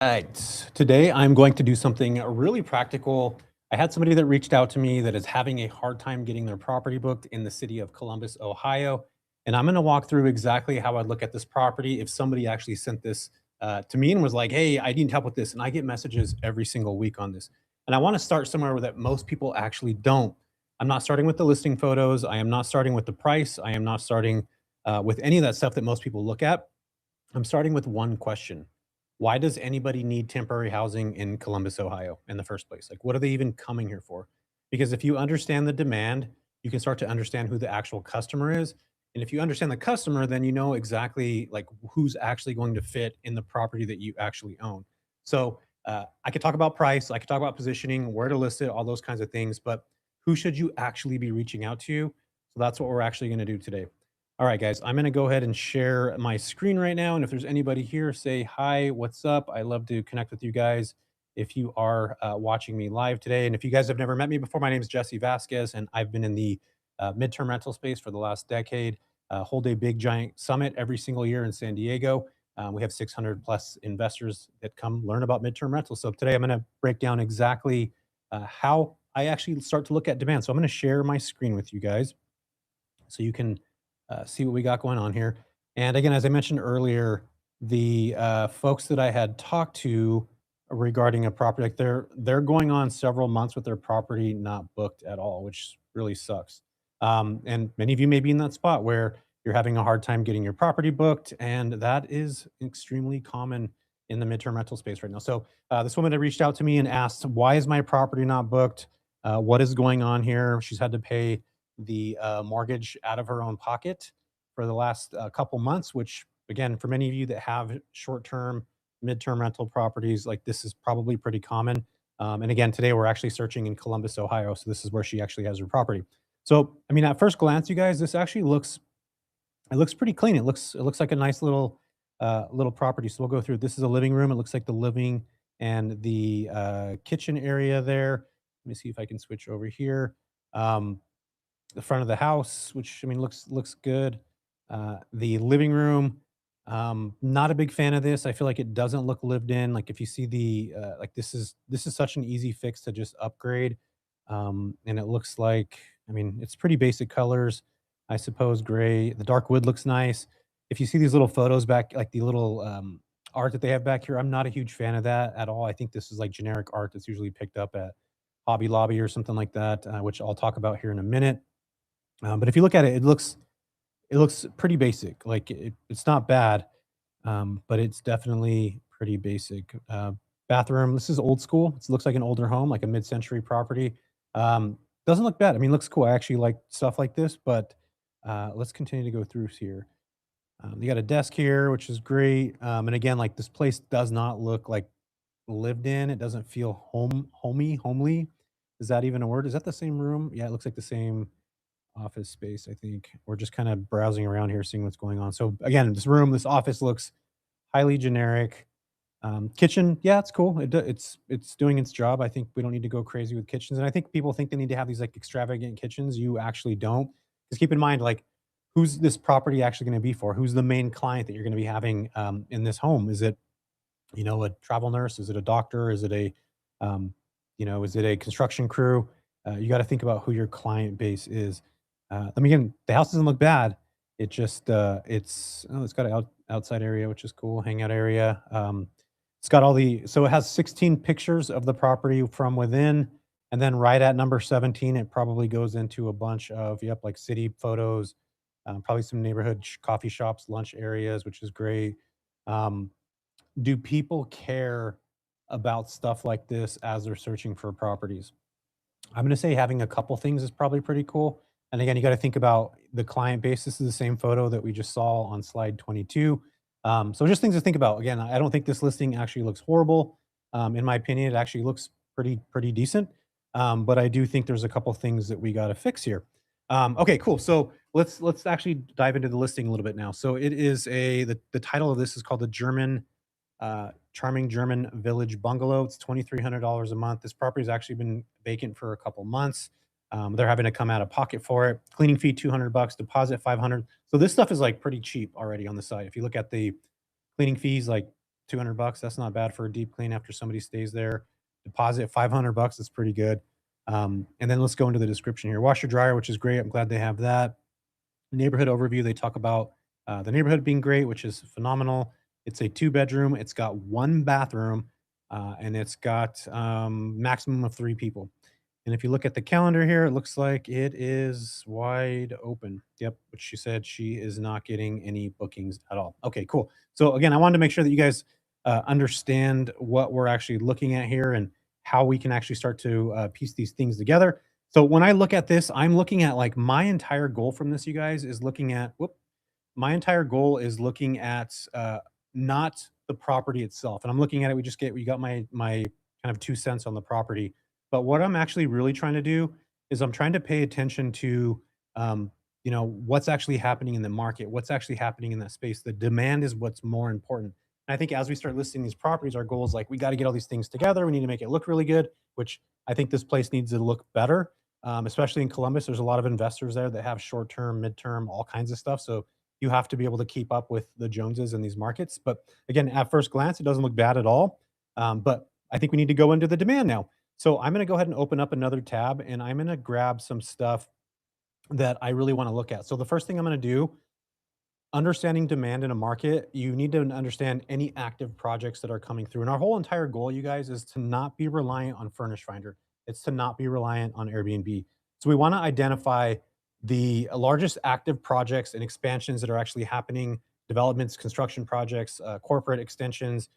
Right. Today, I'm going to do something really practical. I had somebody that reached out to me that is having a hard time getting their property booked in the city of Columbus, Ohio. And I'm going to walk through exactly how I'd look at this property if somebody actually sent this to me and was like, hey, I need help with this. And I get messages every single week on this. And I want to start somewhere that most people actually don't. I'm not starting with the listing photos. I am not starting with the price. I am not starting with any of that stuff that most people look at. I'm starting with one question. Why does anybody need temporary housing in Columbus, Ohio in the first place? Like, what are they even coming here for? Because if you understand the demand, you can start to understand who the actual customer is. And if you understand the customer, then you know exactly like who's actually going to fit in the property that you actually own. So I could talk about price, I could talk about positioning, where to list it, all those kinds of things. But who should you actually be reaching out to? So that's what we're actually going to do today. All right, guys, I'm going to go ahead and share my screen right now. And if there's anybody here, say hi, what's up? I love to connect with you guys if you are watching me live today. And if you guys have never met me before, my name is Jesse Vasquez, and I've been in the midterm rental space for the last decade. Hold a big giant summit every single year in San Diego. We have 600 plus investors that come learn about midterm rental. So today I'm going to break down exactly how I actually start to look at demand. So I'm going to share my screen with you guys so you can see what we got going on here. And again, as I mentioned earlier, the folks that I had talked to regarding a property, like they're going on several months with their property not booked at all, which really sucks. And many of you may be in that spot where you're having a hard time getting your property booked, and that is extremely common in the midterm rental space right now. So this woman had reached out to me and asked, "Why is my property not booked? What is going on here?" She's had to pay the mortgage out of her own pocket for the last couple months, which, again, for many of you that have short term, midterm rental properties, like this is probably pretty common. And again, today we're actually searching in Columbus, Ohio. So this is where she actually has her property. So, I mean, at first glance, you guys, this actually looks pretty clean. It looks like a nice little property. So we'll go through. This is a living room. It looks like the living and the kitchen area there. Let me see if I can switch over here. Um, the front of the house, which I mean looks good. The living room, not a big fan of this. I feel like it doesn't look lived in. Like if you see the like this is such an easy fix to just upgrade. And it looks like I mean it's pretty basic colors, I suppose. Gray. The dark wood looks nice. If you see these little photos back, like the little art that they have back here, I'm not a huge fan of that at all. I think this is like generic art that's usually picked up at Hobby Lobby or something like that, which I'll talk about here in a minute. But if you look at it, it looks pretty basic. Like it's not bad, but it's definitely pretty basic. Bathroom. This is old school. It looks like an older home, like a mid-century property. Doesn't look bad. I mean, looks cool. I actually like stuff like this. But let's continue to go through here. You got a desk here, which is great. And again, like this place does not look like lived in. It doesn't feel homely. Is that even a word? Is that the same room? Yeah, it looks like the same office space, I think. We're just kind of browsing around here, seeing what's going on. So again, this office looks highly generic. Kitchen, yeah, it's cool. It's doing its job. I think we don't need to go crazy with kitchens, and I think people think they need to have these like extravagant kitchens. You actually don't, because keep in mind, like, who's this property actually going to be for? Who's the main client that you're going to be having in this home? Is it a travel nurse? Is it a doctor? Is it um, is it a construction crew? You got to think about who your client base is. I mean, again, the house doesn't look bad. It's got an outside area, which is cool, hangout area. It's got so it has 16 pictures of the property from within, and then right at number 17, it probably goes into a bunch of like city photos, probably some neighborhood coffee shops, lunch areas, which is great. Um, do people care about stuff like this as they're searching for properties? I'm gonna say having a couple things is probably pretty cool. And again, you gotta think about the client base. This is the same photo that we just saw on slide 22. So just things to think about. Again, I don't think this listing actually looks horrible. In my opinion, it actually looks pretty decent. But I do think there's a couple things that we gotta fix here. Okay, cool. So let's actually dive into the listing a little bit now. So it is the title of this is called the Charming German Village Bungalow. It's $2,300 a month. This property's actually been vacant for a couple months. They're having to come out of pocket for it. Cleaning fee $200, deposit 500. So this stuff is like pretty cheap already on the site. If you look at the cleaning fees, like $200. That's not bad for a deep clean after somebody stays there. Deposit $500. That's pretty good. And then let's go into the description here. Washer dryer, which is great. I'm glad they have that. Neighborhood overview, they talk about the neighborhood being great, which is phenomenal. It's a two-bedroom. It's got one bathroom, and it's got maximum of three people. And if you look at the calendar here, it looks like it is wide open. Yep, but she said she is not getting any bookings at all. Okay, cool. So again, I wanted to make sure that you guys understand what we're actually looking at here and how we can actually start to piece these things together. So when I look at this, I'm looking at like my entire goal from this, you guys, is looking at my entire goal is looking at not the property itself. And I'm looking at it. We got my kind of 2 cents on the property. But what I'm actually really trying to do is I'm trying to pay attention to what's actually happening in the market, what's actually happening in that space. The demand is what's more important. And I think as we start listing these properties, our goal is like we got to get all these things together. We need to make it look really good, which I think this place needs to look better. Especially in Columbus, there's a lot of investors there that have short term, midterm, all kinds of stuff. So you have to be able to keep up with the Joneses in these markets. But again, at first glance, it doesn't look bad at all. But I think we need to go into the demand now. So I'm going to go ahead and open up another tab and I'm going to grab some stuff that I really want to look at. So the first thing I'm going to do, understanding demand in a market, you need to understand any active projects that are coming through. And our whole entire goal, you guys, is to not be reliant on Furnished Finder. It's to not be reliant on Airbnb. So we want to identify the largest active projects and expansions that are actually happening, developments, construction projects, corporate extensions,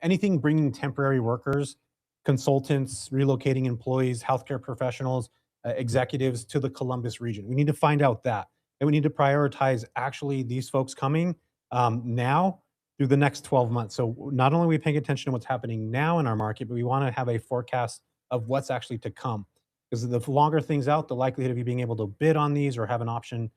anything bringing temporary workers, consultants, relocating employees, healthcare professionals, executives to the Columbus region. We need to find out that, and we need to prioritize actually these folks coming now through the next 12 months. So not only are we paying attention to what's happening now in our market, but we want to have a forecast of what's actually to come. Because the longer things out, the likelihood of you being able to bid on these or have an option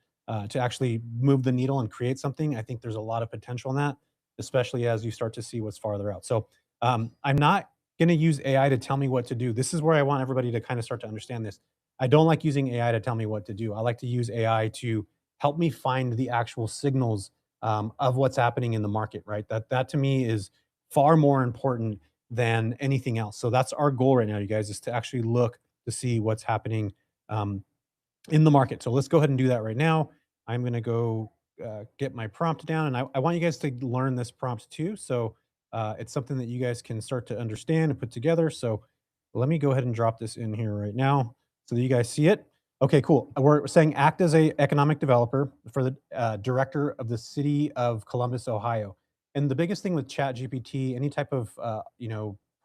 to actually move the needle and create something, I think there's a lot of potential in that, especially as you start to see what's farther out. So I'm not going to use AI to tell me what to do. This is where I want everybody to kind of start to understand this. I don't like using AI to tell me what to do. I like to use AI to help me find the actual signals of what's happening in the market, right? That to me is far more important than anything else. So that's our goal right now, you guys, is to actually look to see what's happening um, in the market. So let's go ahead and do that right now. I'm going to go get my prompt down, and I want you guys to learn this prompt too. So it's something that you guys can start to understand and put together. So let me go ahead and drop this in here right now so that you guys see it. Okay, cool. We're saying act as a economic developer for the director of the city of Columbus, Ohio. And the biggest thing with Chat GPT, any type of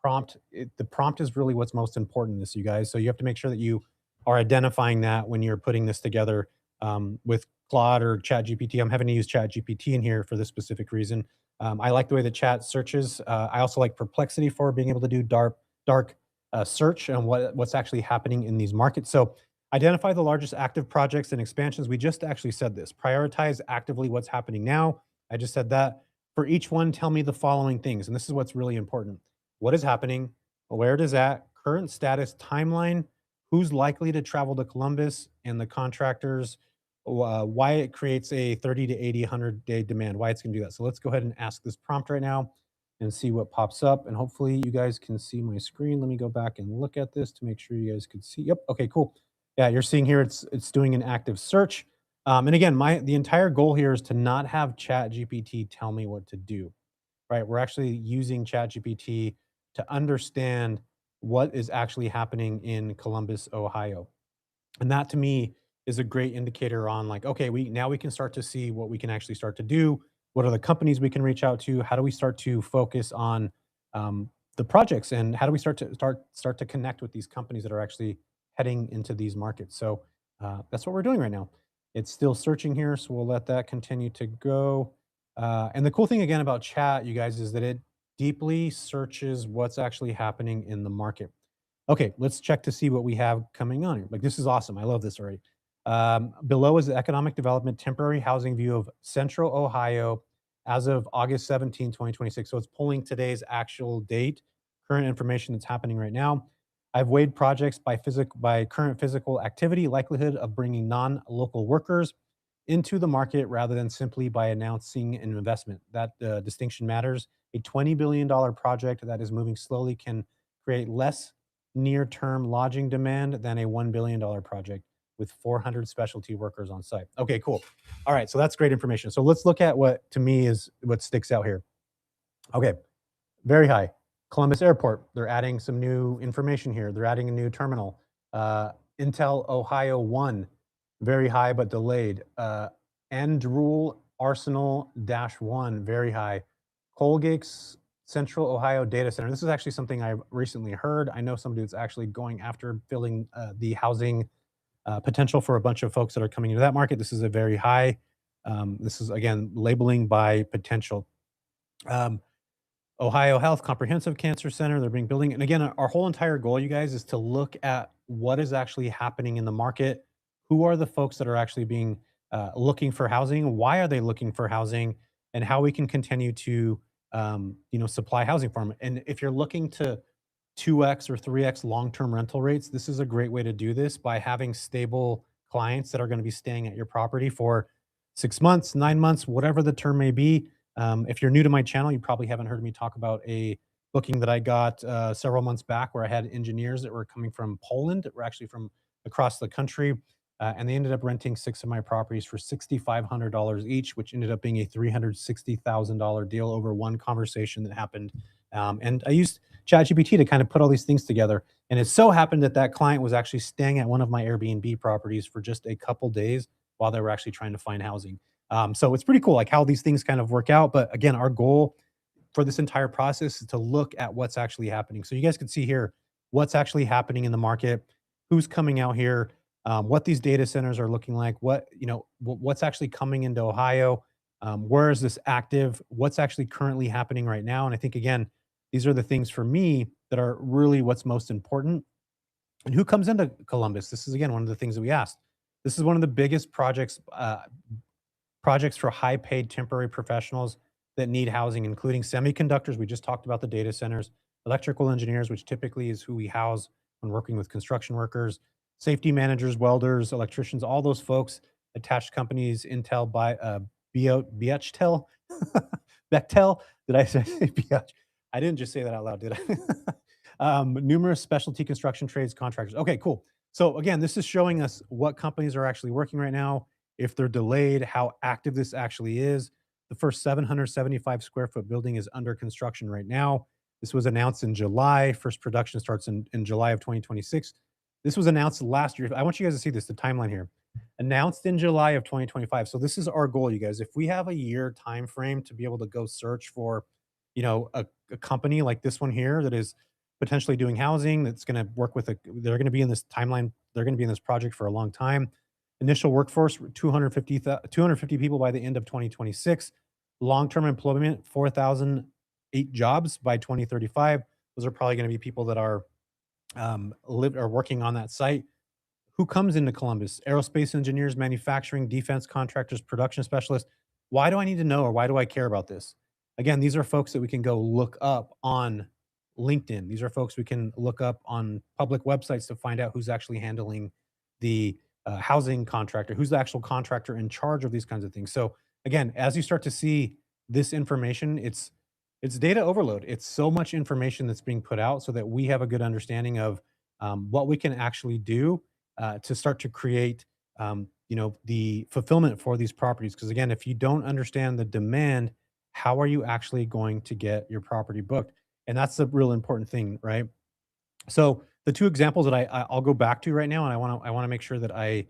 prompt, the prompt is really what's most important in this, you guys. So you have to make sure that you are identifying that when you're putting this together with Claude or Chat GPT. I'm having to use Chat GPT in here for this specific reason. I like the way the chat searches. I also like Perplexity for being able to do dark search and what's actually happening in these markets. So identify the largest active projects and expansions. We just actually said this. Prioritize actively what's happening now. I just said that. For each one, tell me the following things. And this is what's really important. What is happening? Where it is at? Current status, timeline, who's likely to travel to Columbus, and the contractors, why it creates a 30 to 80, 100-day demand, why it's going to do that. So let's go ahead and ask this prompt right now and see what pops up. And hopefully you guys can see my screen. Let me go back and look at this to make sure you guys could see. Yep. Okay, cool. Yeah, you're seeing here it's doing an active search. And again, the entire goal here is to not have Chat GPT tell me what to do, right? We're actually using Chat GPT to understand what is actually happening in Columbus, Ohio. And that to me is a great indicator on like, okay, we can start to see what we can actually start to do. What are the companies we can reach out to? How do we start to focus on the projects, and how do we start to connect with these companies that are actually heading into these markets? So that's what we're doing right now. It's still searching here, so we'll let that continue to go. And the cool thing again about chat, you guys, is that it deeply searches what's actually happening in the market. Okay, let's check to see what we have coming on here. Like, this is awesome. I love this already. Below is the economic development temporary housing view of Central Ohio as of August 17, 2026. So it's pulling today's actual date, current information that's happening right now. I've weighed projects by current physical activity, likelihood of bringing non-local workers into the market rather than simply by announcing an investment. That distinction matters. A $20 billion project that is moving slowly can create less near-term lodging demand than a $1 billion project with 400 specialty workers on site. Okay, cool. All right, so that's great information. So let's look at what to me is what sticks out here. Okay, very high. Columbus Airport, they're adding some new information here. They're adding a new terminal. Uh, Intel Ohio 1, very high but delayed. Andrew Arsenal Dash 1, very high. Colgate's Central Ohio Data Center. This is actually something I've recently heard. I know somebody that's actually going after building the housing potential for a bunch of folks that are coming into that market. This is a very high. This is, again, labeling by potential. Um, Ohio Health Comprehensive Cancer Center, they're being building. And again, our whole entire goal, you guys, is to look at what is actually happening in the market. Who are the folks that are actually being looking for housing? Why are they looking for housing? And how we can continue to, supply housing for them. And if you're looking to 2x or 3x long-term rental rates, this is a great way to do this by having stable clients that are going to be staying at your property for 6 months, 9 months, whatever the term may be. If you're new to my channel, you probably haven't heard me talk about a booking that I got several months back where I had engineers that were coming from Poland, that were actually from across the country. And they ended up renting six of my properties for $6,500 each, which ended up being a $360,000 deal over one conversation that happened. And I used ChatGPT to kind of put all these things together. And it so happened that that client was actually staying at one of my Airbnb properties for just a couple days while they were actually trying to find housing. So it's pretty cool, like how these things kind of work out. But again, our goal for this entire process is to look at what's actually happening. So you guys can see here what's actually happening in the market, who's coming out here, what these data centers are looking like, what's actually coming into Ohio, where is this active, what's actually currently happening right now. And I think again, these are the things for me that are really what's most important. And who comes into Columbus? This is again one of the things that we asked. This is one of the biggest projects for high paid temporary professionals that need housing, including semiconductors. We just talked about the data centers, electrical engineers, which typically is who we house when working with construction workers, safety managers, welders, electricians, all those folks, attached companies, Intel, Bechtel, Bechtel. Did I say Bech? I didn't just say that out loud, did I? Numerous specialty construction trades contractors. Okay, cool. So again, this is showing us what companies are actually working right now, if they're delayed, how active this actually is. The first 775 square foot building is under construction right now. This was announced in July. First production starts in July of 2026. This was announced last year. I want you guys to see this, the timeline here. Announced in July of 2025. So this is our goal, you guys. If we have a year time frame to be able to go search for, a company like this one here that is potentially doing housing, that's going to work with they're going to be in this timeline, they're going to be in this project for a long time. Initial workforce 250 people by the end of 2026. Long-term employment 4,008 jobs by 2035. Those are probably going to be people that are live or working on that site. Who comes into Columbus? Aerospace engineers, manufacturing, defense contractors, production specialists. Why do I need to know or why do I care about this? Again, these are folks that we can go look up on LinkedIn. These are folks we can look up on public websites to find out who's actually handling the housing contractor, who's the actual contractor in charge of these kinds of things. So again, as you start to see this information, it's data overload. It's so much information that's being put out so that we have a good understanding of what we can actually do to start to create, the fulfillment for these properties. Because again, if you don't understand the demand, how are you actually going to get your property booked? And that's the real important thing, right? So the two examples that I'll go back to right now, and I want to make sure that I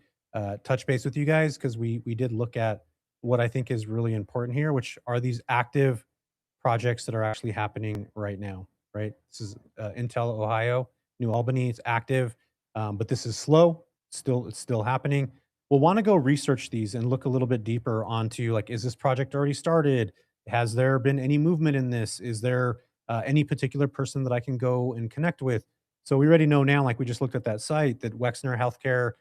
touch base with you guys because we did look at what I think is really important here, which are these active projects that are actually happening right now. Right, this is Intel, Ohio, New Albany. It's active, but this is slow. It's still happening. We'll want to go research these and look a little bit deeper onto like, is this project already started? Has there been any movement in this? Is there any particular person that I can go and connect with? So we already know now, like we just looked at that site, that Wexner Healthcare,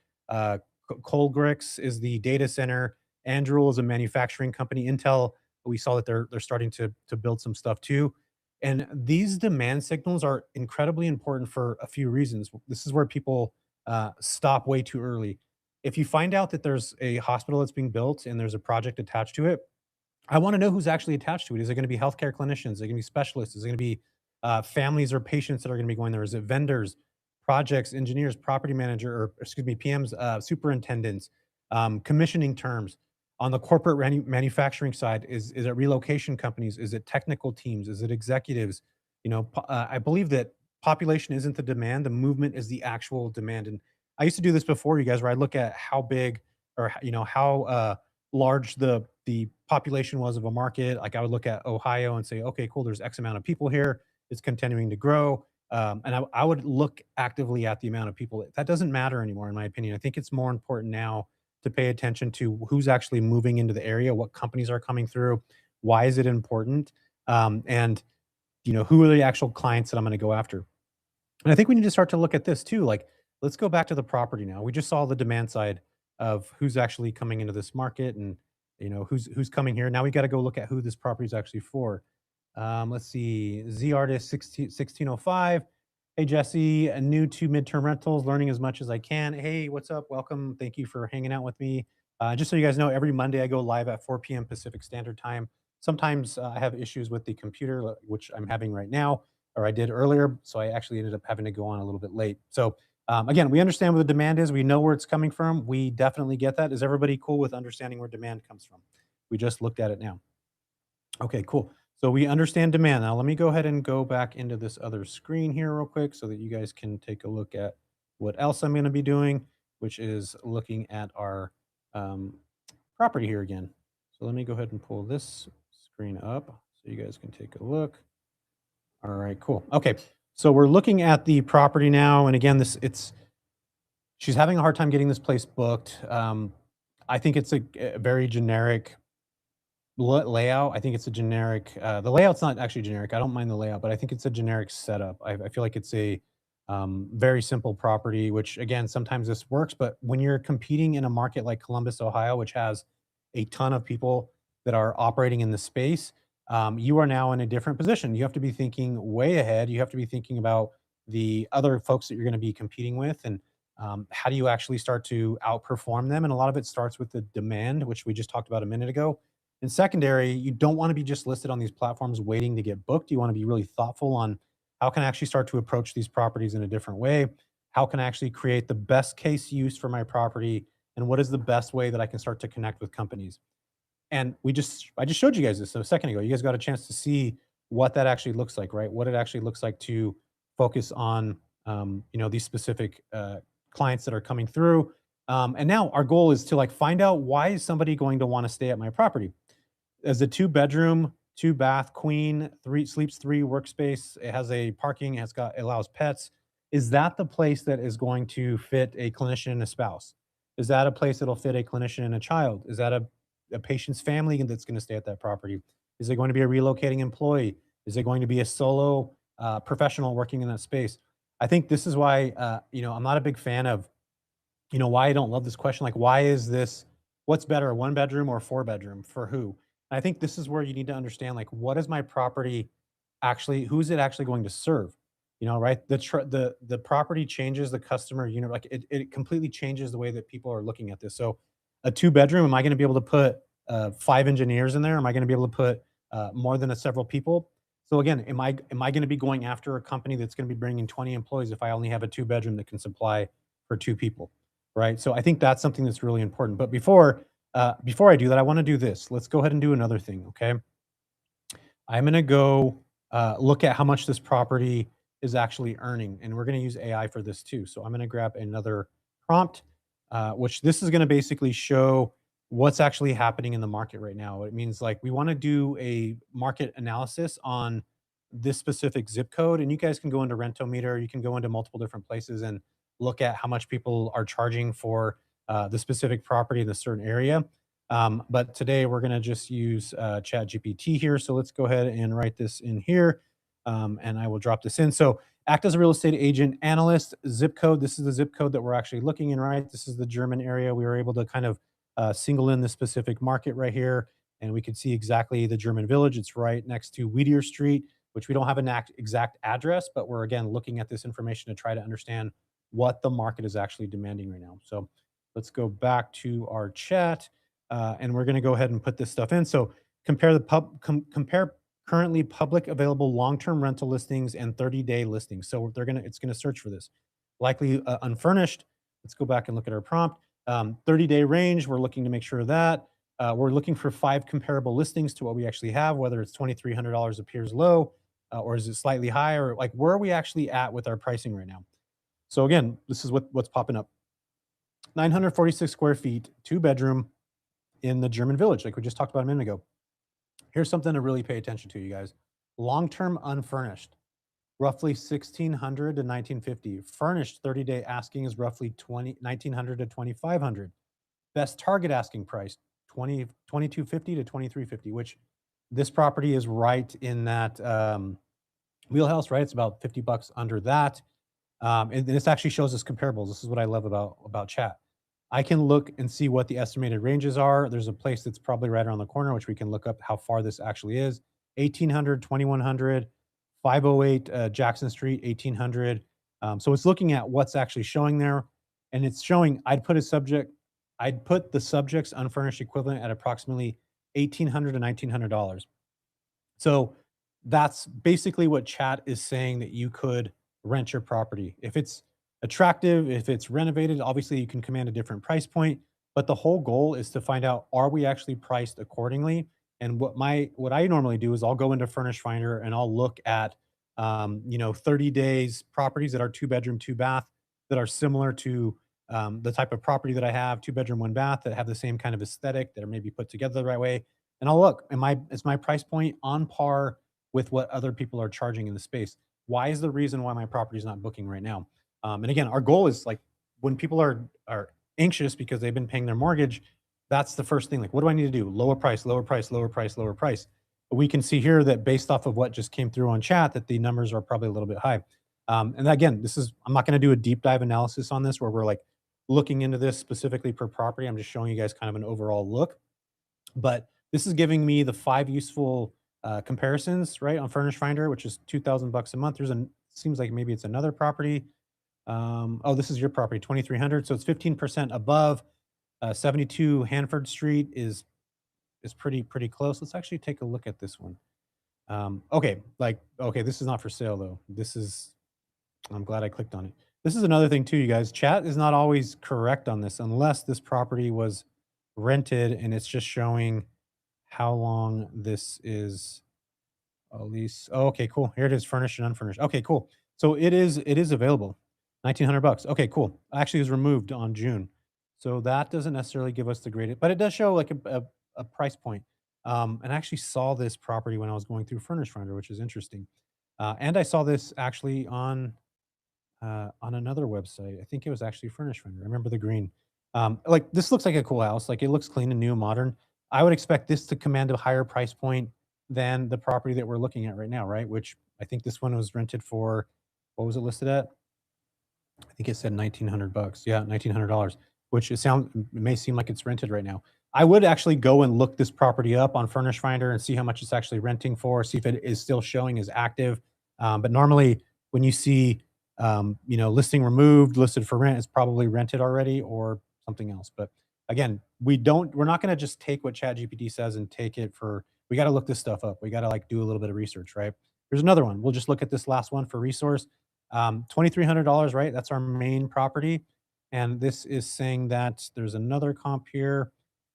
Colgrix is the data center, Andrew is a manufacturing company, Intel. We saw that they're starting to build some stuff too. And these demand signals are incredibly important for a few reasons. This is where people stop way too early. If you find out that there's a hospital that's being built and there's a project attached to it, I want to know who's actually attached to it. Is it going to be healthcare clinicians? Is it going to be specialists? Is it going to be families or patients that are going to be going there? Is it vendors, projects, engineers, property manager, or excuse me, PMs, superintendents, commissioning terms? On the corporate manufacturing side, is it relocation companies? Is it technical teams? Is it executives? I believe that population isn't the demand; the movement is the actual demand. And I used to do this before, you guys, where I look at how big or how large the population was of a market. Like I would look at Ohio and say, okay, cool, there's X amount of people here. It's continuing to grow. And I would look actively at the amount of people. That doesn't matter anymore, in my opinion. I think it's more important now to pay attention to who's actually moving into the area, what companies are coming through, why is it important, and who are the actual clients that I'm going to go after. And I think we need to start to look at this too. Like, let's go back to the property now. We just saw the demand side of who's actually coming into this market and who's coming here. Now we got to go look at who this property is actually for. Let's see. Z Artist 1605. Hey Jesse, new to midterm rentals, learning as much as I can. Hey, what's up? Welcome. Thank you for hanging out with me. Just so you guys know, every Monday I go live at 4 p.m. Pacific Standard Time. Sometimes I have issues with the computer, which I'm having right now or I did earlier. So I actually ended up having to go on a little bit late. So again, we understand where the demand is. We know where it's coming from. We definitely get that. Is everybody cool with understanding where demand comes from? We just looked at it now. Okay, cool. So we understand demand. Now let me go ahead and go back into this other screen here real quick so that you guys can take a look at what else I'm going to be doing, which is looking at our um, property here again. So let me go ahead and pull this screen up so you guys can take a look. All right, cool. Okay. So we're looking at the property now. And again, she's having a hard time getting this place booked. I think it's a very generic layout. I think it's a generic, the layout's not actually generic. I don't mind the layout, but I think it's a generic setup. I feel like it's a very simple property, which again, sometimes this works, but when you're competing in a market like Columbus, Ohio, which has a ton of people that are operating in the space, you are now in a different position. You have to be thinking way ahead. You have to be thinking about the other folks that you're going to be competing with and how do you actually start to outperform them? And a lot of it starts with the demand, which we just talked about a minute ago. And secondary, you don't want to be just listed on these platforms waiting to get booked. You want to be really thoughtful on how can I actually start to approach these properties in a different way? How can I actually create the best case use for my property? And what is the best way that I can start to connect with companies? And I just showed you guys this a second ago. You guys got a chance to see what that actually looks like, right? What it actually looks like to focus on, these specific clients that are coming through. And now our goal is to like find out why is somebody going to want to stay at my property as a two-bedroom, two-bath queen, three sleeps three workspace. It has a parking. It allows pets. Is that the place that is going to fit a clinician and a spouse? Is that a place that'll fit a clinician and a child? Is that a patient's family that's going to stay at that property? Is it going to be a relocating employee? Is it going to be a solo professional working in that space? I think this is why I'm not a big fan of why I don't love this question. Like, why is this? What's better, a one bedroom or a four bedroom for who? And I think this is where you need to understand, like, what is my property actually? Who is it actually going to serve? Right? The property changes the customer unit. Like, it completely changes the way that people are looking at this. So, a two bedroom, am I going to be able to put five engineers in there? Am I going to be able to put more than several people? So again, am I going to be going after a company that's going to be bringing 20 employees if I only have a two bedroom that can supply for two people? Right? So I think that's something that's really important. But before I do that, I want to do this. Let's go ahead and do another thing. Okay. I'm going to go look at how much this property is actually earning, and we're going to use AI for this too. So I'm going to grab another prompt, which this is going to basically show what's actually happening in the market right now. It means like we want to do a market analysis on this specific zip code, and you guys can go into Rentometer. You can go into multiple different places and look at how much people are charging for the specific property in a certain area. But today we're going to just use Chat GPT here. So let's go ahead and write this in here. And I will drop this in. So act as a real estate agent analyst, zip code. This is the zip code that we're actually looking in, right? This is the German area. We were able to kind of single in the specific market right here. And we can see exactly the German village. It's right next to Whittier Street, which we don't have an exact address, but we're again looking at this information to try to understand what the market is actually demanding right now. So let's go back to our chat. And we're going to go ahead and put this stuff in. So compare currently public available long-term rental listings and 30-day listings. So it's gonna search for this. Likely unfurnished. Let's go back and look at our prompt. 30-day range. We're looking to make sure of that. We're looking for 5 comparable listings to what we actually have, whether it's $2,300 appears low, or is it slightly higher? Like, where are we actually at with our pricing right now? So again, this is what's popping up. 946 square feet, 2 bedroom in the German village, like we just talked about a minute ago. Here's something to really pay attention to, you guys. Long-term unfurnished, roughly 1,600 to 1,950. Furnished 30-day asking is roughly 1,900 to 2,500. Best target asking price, 2,250 to 2,350, which this property is right in that wheelhouse, right? It's about 50 bucks under that. And this actually shows us comparables. This is what I love about chat. I can look and see what the estimated ranges are. There's a place that's probably right around the corner, which we can look up how far this actually is. 1,800, 2,100, 508 Jackson Street, 1,800. So it's looking at what's actually showing there, and it's showing. I'd put the subject's unfurnished equivalent at approximately $1,800 to $1,900. So that's basically what chat is saying, that you could rent your property. If it's attractive, if it's renovated, obviously you can command a different price point. But the whole goal is to find out, are we actually priced accordingly? And what I normally do is I'll go into Furnished Finder and I'll look at 30 days properties that are 2 bedroom, 2 bath, that are similar to the type of property that I have, 2 bedroom, 1 bath, that have the same kind of aesthetic, that are maybe put together the right way. And I'll look, is my price point on par with what other people are charging in the space? Why is the reason why my property is not booking right now? And again, our goal is, like, when people are anxious because they've been paying their mortgage, that's the first thing. Like, what do I need to do? Lower price, lower price, lower price, lower price. But we can see here that based off of what just came through on chat, that the numbers are probably a little bit high. And again, I'm not going to do a deep dive analysis on this where we're like looking into this specifically per property. I'm just showing you guys kind of an overall look. But this is giving me the 5 useful comparisons, right, on Furnish Finder, which is 2,000 bucks a month. Seems like maybe it's another property. Oh, this is your property, 2,300. So it's 15% above. 72 Hanford Street is pretty close. Let's actually take a look at this one. Okay, this is not for sale though. I'm glad I clicked on it. This is another thing too, you guys. Chat is not always correct on this unless this property was rented and it's just showing how long this is a lease. Oh, okay, cool. Here it is, furnished and unfurnished. Okay, cool. So it is available. 1,900 bucks. Okay, cool. Actually, it was removed on June. So that doesn't necessarily give us the greatest, but it does show like a price point. And I actually saw this property when I was going through Furnish Finder, which is interesting. And I saw this actually on another website. I think it was actually Furnish Finder. I remember the green. Like, this looks like a cool house. Like, it looks clean and new, modern. I would expect this to command a higher price point than the property that we're looking at right now, right? Which I think this one was rented for, what was it listed at? I think it said 1,900 bucks. Yeah, $1,900, which it may seem like it's rented right now. I would actually go and look this property up on Furnish Finder and see how much it's actually renting for, see if it is still showing as active. But normally when you see, listing removed, listed for rent, it's probably rented already or something else. But again, we're not going to just take what ChatGPT says and take it for, we got to look this stuff up. We got to, like, do a little bit of research, right? Here's another one. We'll just look at this last one for resource. $2,300, right? That's our main property. And this is saying that there's another comp here,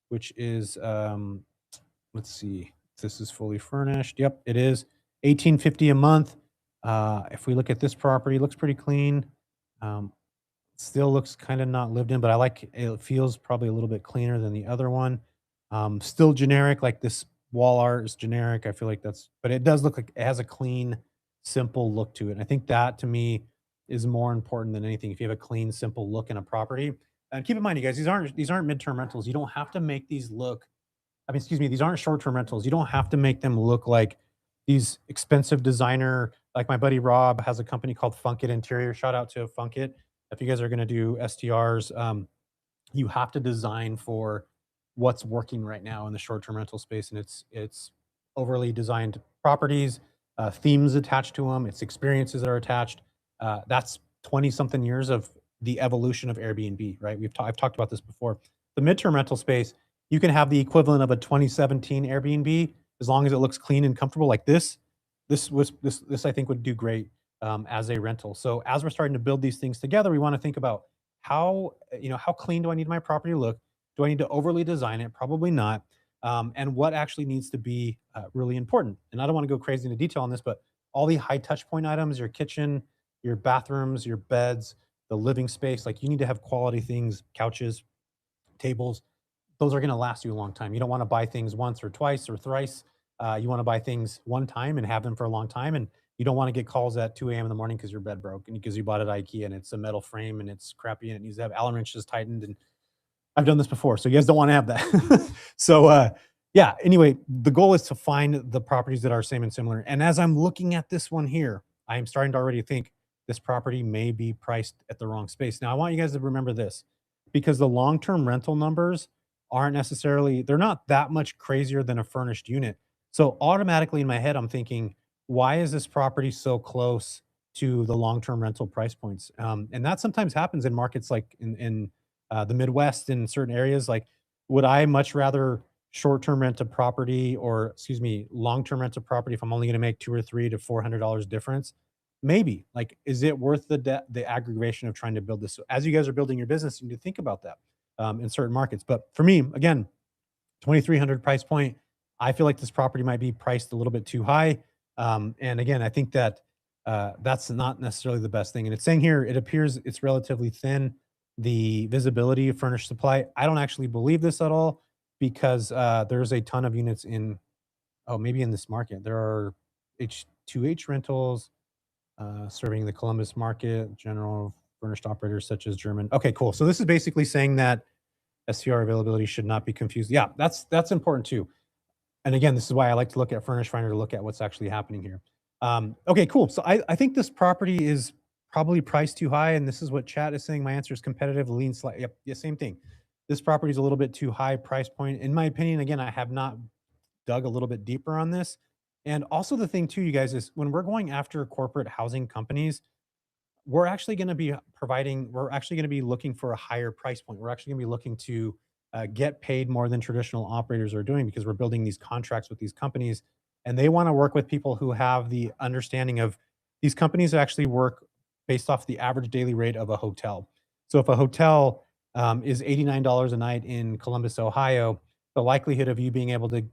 which is, let's see, this is fully furnished. Yep, it is 1,850 a month. If we look at this property, it looks pretty clean. Um, Still looks kind of not lived in, but it feels probably a little bit cleaner than the other one. Still generic, like this wall art is generic. I feel like but it does look like it has a clean, simple look to it. And I think that to me is more important than anything. If you have a clean, simple look in a property, and keep in mind, you guys, these aren't midterm rentals. You don't have to make these look. I mean, excuse me, these aren't short-term rentals. You don't have to make them look like these expensive designer. Like, my buddy Rob has a company called Funkit Interior. Shout out to Funkit. If you guys are going to do STRs, you have to design for what's working right now in the short-term rental space, and it's overly designed properties, themes attached to them, it's experiences that are attached. That's 20 something years of the evolution of Airbnb, right? I've talked about this before. The midterm rental space, You can have the equivalent of a 2017 Airbnb as long as it looks clean and comfortable like this. This I think would do great as a rental. So as we're starting to build these things together, we want to think about how how clean do I need my property to look? Do I need to overly design it? Probably not. And what actually needs to be really important. And I don't want to go crazy into detail on this, but all the high touch point items, your kitchen, your bathrooms, your beds, the living space, like you need to have quality things, couches, tables, those are going to last you a long time. You don't want to buy things once or twice or thrice. You want to buy things one time and have them for a long time. And you don't want to get calls at 2 a.m. in the morning because your bed broke and because you bought it at IKEA and it's a metal frame and it's crappy and it needs to have Allen wrenches tightened. And I've done this before, so you guys don't want to have that. So, yeah. Anyway, the goal is to find the properties that are same and similar. And as I'm looking at this one here, I am starting to already think this property may be priced at the wrong space. Now, I want you guys to remember this because the long-term rental numbers aren't necessarily they're not that much crazier than a furnished unit. So automatically in my head, I'm thinking, why is this property so close to the long-term rental price points? And that sometimes happens in markets like in the Midwest in certain areas. Like, would I much rather short-term rent a property or excuse me, long-term rent a property if I'm only going to make 2 or 3 to $400 difference? Maybe. Like, is it worth the aggravation of trying to build this? So as you guys are building your business, you need to think about that in certain markets. But for me, again, 2,300 price point. I feel like this property might be priced a little bit too high. And again, I think that that's not necessarily the best thing. And it's saying here, it appears it's relatively thin. The visibility of furnished supply. I don't actually believe this at all because there's a ton of units in, oh, maybe in this market. There are H2H rentals serving the Columbus market, general furnished operators such as German. Okay, cool. So this is basically saying that STR availability should not be confused. Yeah, that's important too. And again, this is why I like to look at Furnish Finder to look at what's actually happening here. Okay, cool. So I think this property is probably priced too high, and this is what chat is saying. My answer is competitive, lean slight. Yep, yeah, same thing. This property is a little bit too high price point, in my opinion. Again, I have not dug a little bit deeper on this. And also the thing too, you guys, is when we're going after corporate housing companies, we're actually going to be looking for a higher price point. We're actually going to be looking to get paid more than traditional operators are doing because we're building these contracts with these companies and they want to work with people who have the understanding of these companies actually work based off the average daily rate of a hotel. So if a hotel is $89 a night in Columbus, Ohio, the likelihood of you being able to,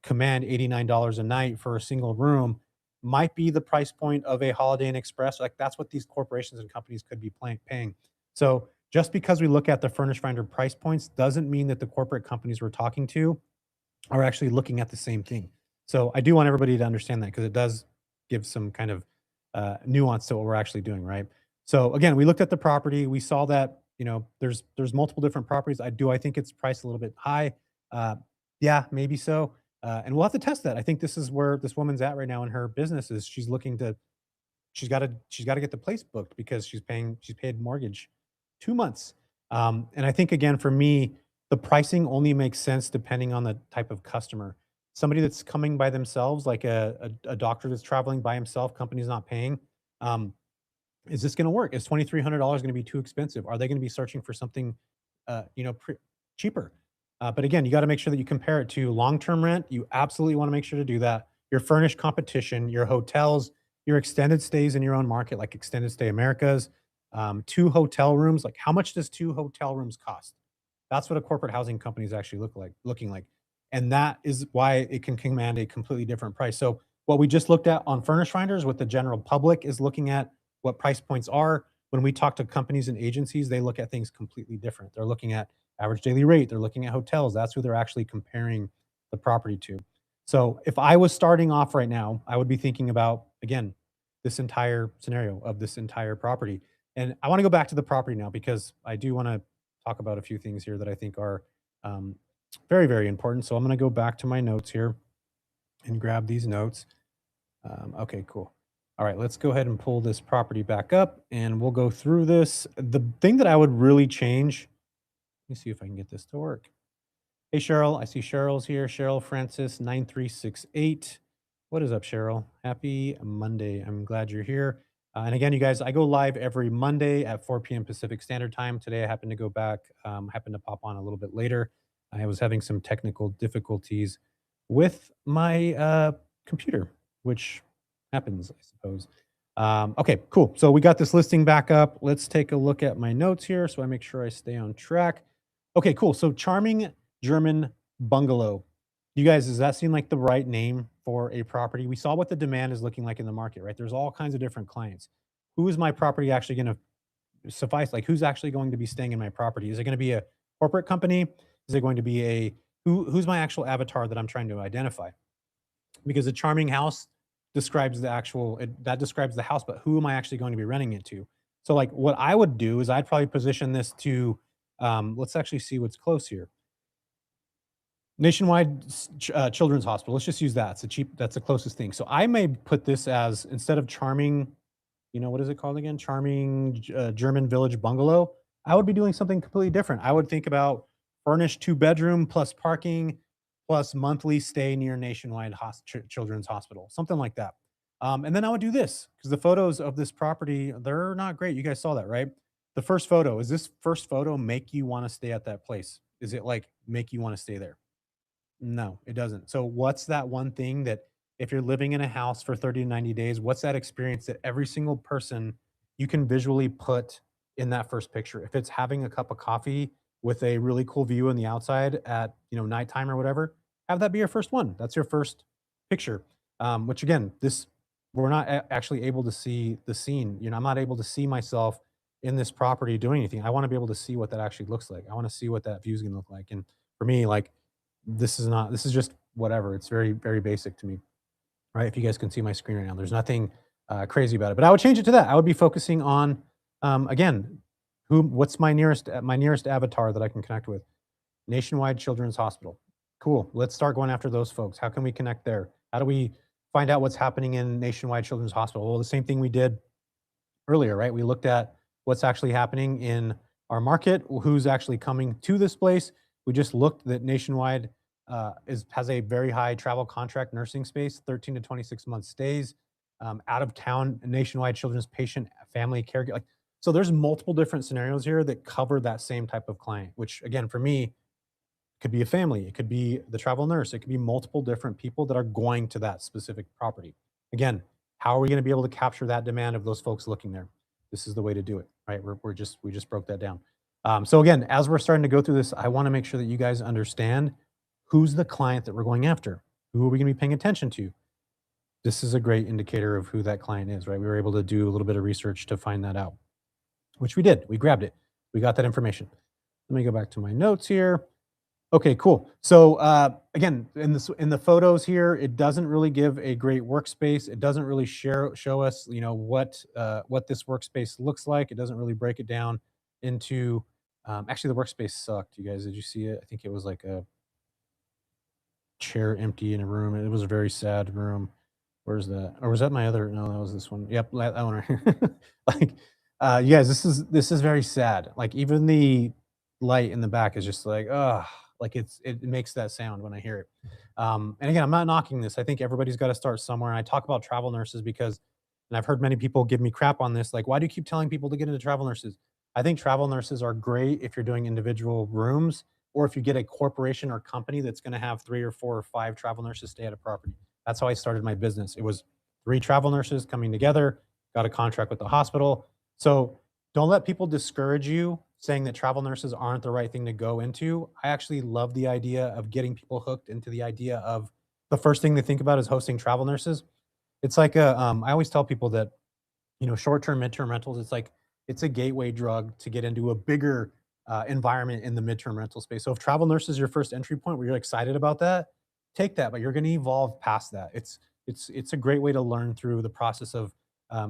command $89 a night for a single room might be the price point of a Holiday Inn Express. Like that's what these corporations and companies could be paying. So just because we look at the Furnish Finder price points doesn't mean that the corporate companies we're talking to are actually looking at the same thing. So I do want everybody to understand that because it does give some kind of nuance to what we're actually doing, right? So again, we looked at the property. We saw that there's multiple different properties. I think it's priced a little bit high. Uh, yeah, maybe so. And we'll have to test that. I think this is where this woman's at right now in her business is she's looking to she's got to get the place booked because she's paid mortgage 2 months. And I think again for me, the pricing only makes sense depending on the type of customer. Somebody that's coming by themselves, like a doctor that's traveling by himself, company's not paying. Um, is this going to work? Is $2,300 going to be too expensive? Are they going to be searching for something, cheaper? But again, you got to make sure that you compare it to long-term rent. You absolutely want to make sure to do that. Your furnished competition, your hotels, your extended stays in your own market, like Extended Stay Americas, 2 hotel rooms. Like, how much does 2 hotel rooms cost? That's what a corporate housing company is actually looking like, and that is why it can command a completely different price. So, what we just looked at on Furnish Finders, what the general public is looking at, what price points are. When we talk to companies and agencies, they look at things completely different. They're looking at average daily rate. They're looking at hotels. That's who they're actually comparing the property to. So if I was starting off right now, I would be thinking about, again, this entire scenario of this entire property. And I want to go back to the property now because I do want to talk about a few things here that I think are um, very, very important. So I'm going to go back to my notes here and grab these notes. Okay, cool. All right, let's go ahead and pull this property back up and we'll go through this. The thing that I would really change, let me see if I can get this to work. Hey, Cheryl. I see Cheryl's here. Cheryl Francis 9368. What is up, Cheryl? Happy Monday. I'm glad you're here. And again, you guys, I go live every Monday at 4 p.m. Pacific Standard Time. Today, I happen to go back, happen to pop on a little bit later. I was having some technical difficulties with my computer, which happens, I suppose. Okay, cool. So we got this listing back up. Let's take a look at my notes here so I make sure I stay on track. Okay, cool. So charming German bungalow. You guys, does that seem like the right name for a property? We saw what the demand is looking like in the market, right? There's all kinds of different clients. Who is my property actually going to suffice? Like, who's actually going to be staying in my property? Is it going to be a corporate company? Is it going to be a who's my actual avatar that I'm trying to identify? Because a charming house describes the that describes the house, but who am I actually going to be renting it to? So, like, what I would do is I'd probably position this to, let's actually see what's close here. Nationwide Children's Hospital. Let's just use that. That's the closest thing. So I may put this as, instead of charming, what is it called again? Charming German Village Bungalow. I would be doing something completely different. I would think about furnished two-bedroom plus parking plus monthly stay near Nationwide Children's Hospital, something like that. And then I would do this because the photos of this property, they're not great. You guys saw that, right? The first photo, is this first photo make you want to stay at that place? Is it like make you want to stay there? No, it doesn't. So what's that one thing that, if you're living in a house for 30 to 90 days, what's that experience that every single person you can visually put in that first picture? If it's having a cup of coffee with a really cool view on the outside at, nighttime or whatever, have that be your first one. That's your first picture. Which again, this we're not actually able to see the scene. I'm not able to see myself in this property doing anything. I want to be able to see what that actually looks like. I want to see what that view is going to look like. And for me, like, this is just whatever. It's very, very basic to me, right? If you guys can see my screen right now, there's nothing crazy about it. But I would change it to that. I would be focusing on, again, what's my nearest avatar that I can connect with? Nationwide Children's Hospital. Cool. Let's start going after those folks. How can we connect there? How do we find out what's happening in Nationwide Children's Hospital? Well, the same thing we did earlier, right? We looked at what's actually happening in our market, who's actually coming to this place. We just looked that Nationwide has a very high travel contract nursing space, 13 to 26 month stays, out of town Nationwide children's patient family care. Like, so there's multiple different scenarios here that cover that same type of client, which again, for me, could be a family, it could be the travel nurse, it could be multiple different people that are going to that specific property. Again, how are we going to be able to capture that demand of those folks looking there? This is the way to do it, right? We just broke that down. So again, as we're starting to go through this, I want to make sure that you guys understand who's the client that we're going after. Who are we going to be paying attention to? This is a great indicator of who that client is, right? We were able to do a little bit of research to find that out, which we did. We grabbed it. We got that information. Let me go back to my notes here. Okay, cool. So again, in the photos here, it doesn't really give a great workspace. It doesn't really show us, what this workspace looks like. It doesn't really break it down into. Actually, the workspace sucked. You guys, did you see it? I think it was like a chair empty in a room. It was a very sad room. Where's that? Or was that my other? No, that was this one. Yep, that one right here. Like, you guys, this is very sad. Like, even the light in the back is just like, like it makes that sound when I hear it. And again, I'm not knocking this. I think everybody's got to start somewhere. And I talk about travel nurses because, and I've heard many people give me crap on this. Like, why do you keep telling people to get into travel nurses? I think travel nurses are great if you're doing individual rooms, or if you get a corporation or company that's going to have 3 or 4 or 5 travel nurses stay at a property. That's how I started my business. It was 3 travel nurses coming together, got a contract with the hospital. So don't let people discourage you saying that travel nurses aren't the right thing to go into. I actually love the idea of getting people hooked into the idea of, the first thing they think about is hosting travel nurses. It's like I always tell people that, short-term, midterm rentals, it's a gateway drug to get into a bigger environment in the midterm rental space. So if travel nurse is your first entry point where you're excited about that, take that, but you're going to evolve past that. It's a great way to learn through the process of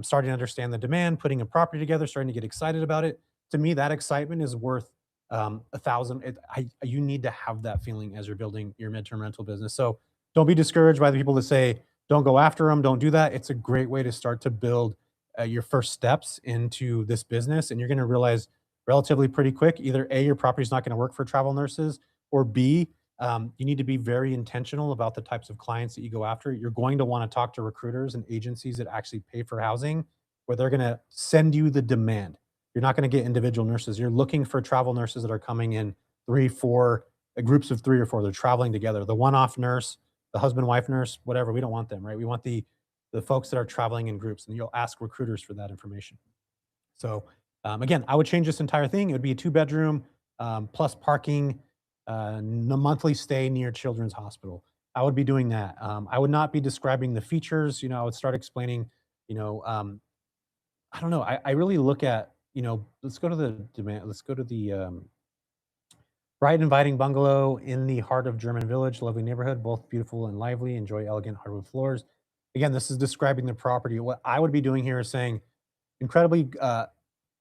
starting to understand the demand, putting a property together, starting to get excited about it. To me, that excitement is worth a thousand. You need to have that feeling as you're building your midterm rental business. So don't be discouraged by the people that say don't go after them, don't do that. It's a great way to start to build your first steps into this business, and you're going to realize relatively pretty quick, either A, your property is not going to work for travel nurses, or B, you need to be very intentional about the types of clients that you go after. You're going to want to talk to recruiters and agencies that actually pay for housing, where they're going to send you the demand. You're not going to get individual nurses. You're looking for travel nurses that are coming in 3, 4, groups of 3 or 4. They're traveling together. The one-off nurse, the husband-wife nurse, whatever, we don't want them, right? We want the folks that are traveling in groups, and you'll ask recruiters for that information. So, again, I would change this entire thing. It would be a two-bedroom, plus parking, monthly stay near Children's Hospital. I would be doing that. I would not be describing the features. I would start explaining, you know, I don't know. I really look at, let's go to the demand. Let's go to the bright, inviting bungalow in the heart of German Village, lovely neighborhood, both beautiful and lively. Enjoy elegant hardwood floors. Again, this is describing the property. What I would be doing here is saying incredibly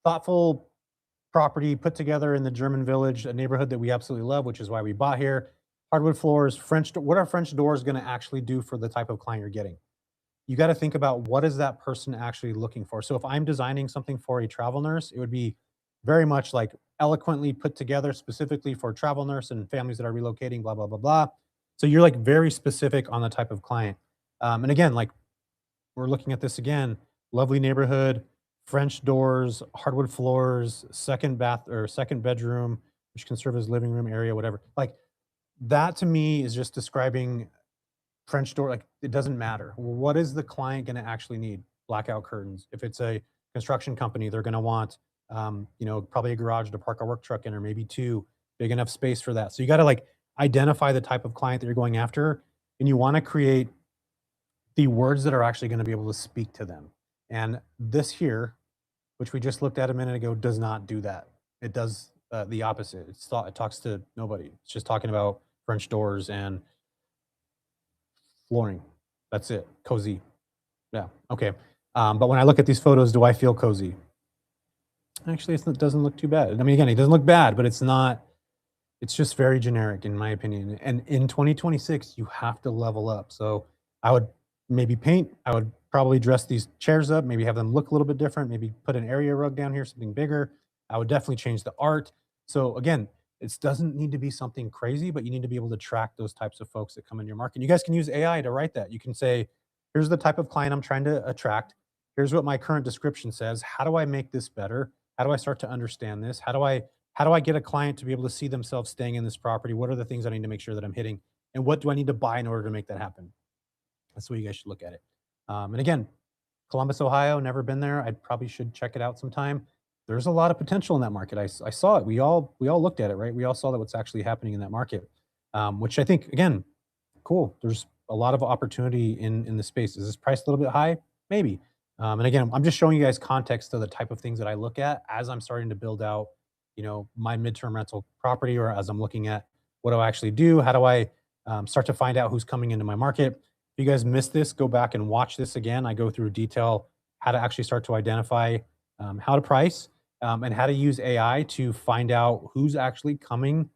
thoughtful property put together in the German Village, a neighborhood that we absolutely love, which is why we bought here. Hardwood floors, what are French doors going to actually do for the type of client you're getting? You got to think about what is that person actually looking for. So if I'm designing something for a travel nurse, it would be very much like eloquently put together specifically for a travel nurse and families that are relocating, blah, blah, blah, blah. So you're like very specific on the type of client. And again, like we're looking at this again, lovely neighborhood, French doors, hardwood floors, second bath or second bedroom, which can serve as living room area, whatever. Like that to me is just describing French door. Like it doesn't matter. What is the client going to actually need? Blackout curtains. If it's a construction company, they're going to want, probably a garage to park a work truck in, or maybe two, big enough space for that. So you got to like identify the type of client that you're going after, and you want to create the words that are actually going to be able to speak to them. And this here, which we just looked at a minute ago, does not do that. It does the opposite. It talks to nobody. It's just talking about French doors and flooring. That's it. Cozy. Yeah. Okay. But when I look at these photos, do I feel cozy? Actually, it doesn't look too bad. I mean, again, it doesn't look bad, but it's not. It's just very generic in my opinion. And in 2026, you have to level up. So I would maybe paint. I would probably dress these chairs up, maybe have them look a little bit different, maybe put an area rug down here, something bigger. I would definitely change the art. So again, it doesn't need to be something crazy, but you need to be able to track those types of folks that come in your market. You guys can use AI to write that. You can say, here's the type of client I'm trying to attract. Here's what my current description says. How do I make this better? How do I start to understand this? How do I get a client to be able to see themselves staying in this property? What are the things I need to make sure that I'm hitting? And what do I need to buy in order to make that happen? That's the way you guys should look at it. And again, Columbus, Ohio, never been there. I probably should check it out sometime. There's a lot of potential in that market. I saw it. We all looked at it, right? We all saw that what's actually happening in that market, which I think again, cool. There's a lot of opportunity in the space. Is this price a little bit high? Maybe. And again, I'm just showing you guys context to the type of things that I look at as I'm starting to build out, my midterm rental property, or as I'm looking at what do I actually do? How do I start to find out who's coming into my market? If you guys missed this, go back and watch this again. I go through detail how to actually start to identify how to price and how to use AI to find out who's actually coming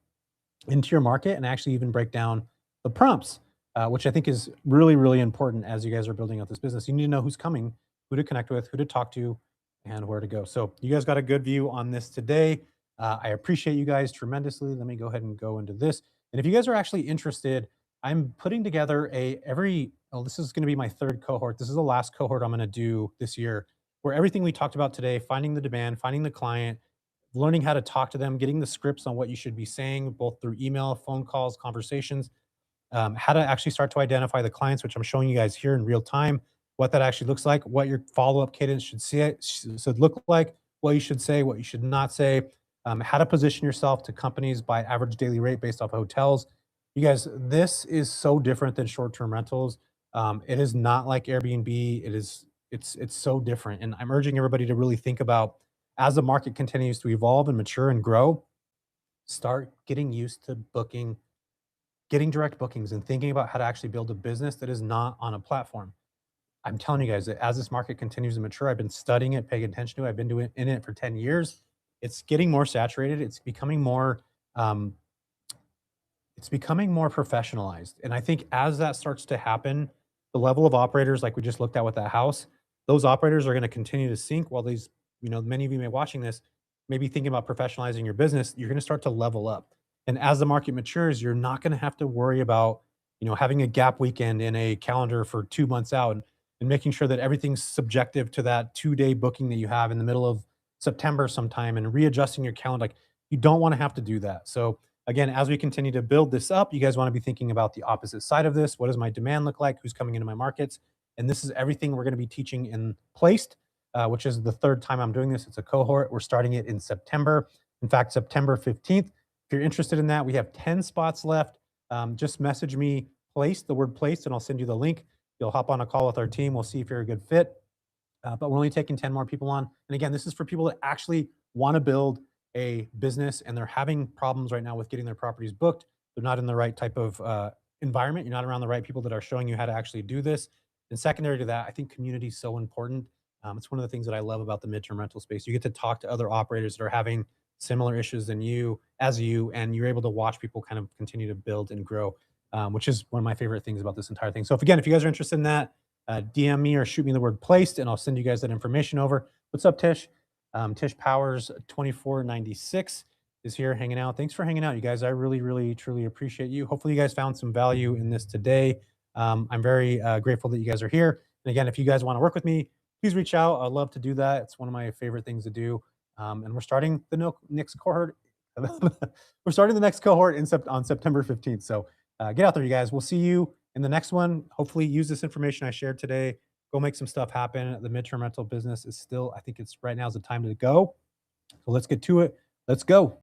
into your market, and actually even break down the prompts, which I think is really, really important as you guys are building out this business. You need to know who's coming, who to connect with, who to talk to, and where to go. So you guys got a good view on this today. I appreciate you guys tremendously. Let me go ahead and go into this. And if you guys are actually interested, I'm putting together this is going to be my third cohort. This is the last cohort I'm going to do this year, where everything we talked about today, finding the demand, finding the client, learning how to talk to them, getting the scripts on what you should be saying, both through email, phone calls, conversations, how to actually start to identify the clients, which I'm showing you guys here in real time, what that actually looks like, what your follow-up cadence should look like, what you should say, what you should not say, how to position yourself to companies by average daily rate based off of hotels. You guys, this is so different than short-term rentals. It is not like Airbnb. It's so different. And I'm urging everybody to really think about, as the market continues to evolve and mature and grow, start getting used to getting direct bookings and thinking about how to actually build a business that is not on a platform. I'm telling you guys that as this market continues to mature, I've been studying it, paying attention to it. I've been doing in it for 10 years. It's getting more saturated. Um, it's becoming more professionalized. And I think as that starts to happen, the level of operators, like we just looked at with that house, those operators are going to continue to sink, while these, many of you may be watching this, maybe thinking about professionalizing your business. You're going to start to level up. And as the market matures, you're not going to have to worry about, having a gap weekend in a calendar for 2 months out, and making sure that everything's subjective to that 2-day booking that you have in the middle of September sometime, and readjusting your calendar. Like, you don't want to have to do that. So again, as we continue to build this up, you guys want to be thinking about the opposite side of this. What does my demand look like? Who's coming into my markets? And this is everything we're going to be teaching in Placed, which is the third time I'm doing this. It's a cohort. We're starting it in September. In fact, September 15th. If you're interested in that, we have 10 spots left. Just message me Placed, the word Placed, and I'll send you the link. You'll hop on a call with our team. We'll see if you're a good fit. But we're only taking 10 more people on. And again, this is for people that actually want to build a business and they're having problems right now with getting their properties booked. They're not in the right type of environment. You're not around the right people that are showing you how to actually do this. And secondary to that, I think community is so important. It's one of the things that I love about the midterm rental space. You get to talk to other operators that are having similar issues than you, as you, and you're able to watch people kind of continue to build and grow, which is one of my favorite things about this entire thing. So, if you guys are interested in that, DM me or shoot me the word Placed, and I'll send you guys that information over. What's up, Tish? Tish Powers 2496 is here hanging out. Thanks for hanging out, you guys. I really, really, truly appreciate you. Hopefully, you guys found some value in this today. I'm very grateful that you guys are here. And again, if you guys want to work with me, please reach out. I'd love to do that. It's one of my favorite things to do. And we're starting the next cohort. We're starting the next cohort on September 15th. So get out there, you guys. We'll see you in the next one. Hopefully, use this information I shared today. Go make some stuff happen. The midterm rental business is still, I think it's right now is the time to go. So let's get to it. Let's go.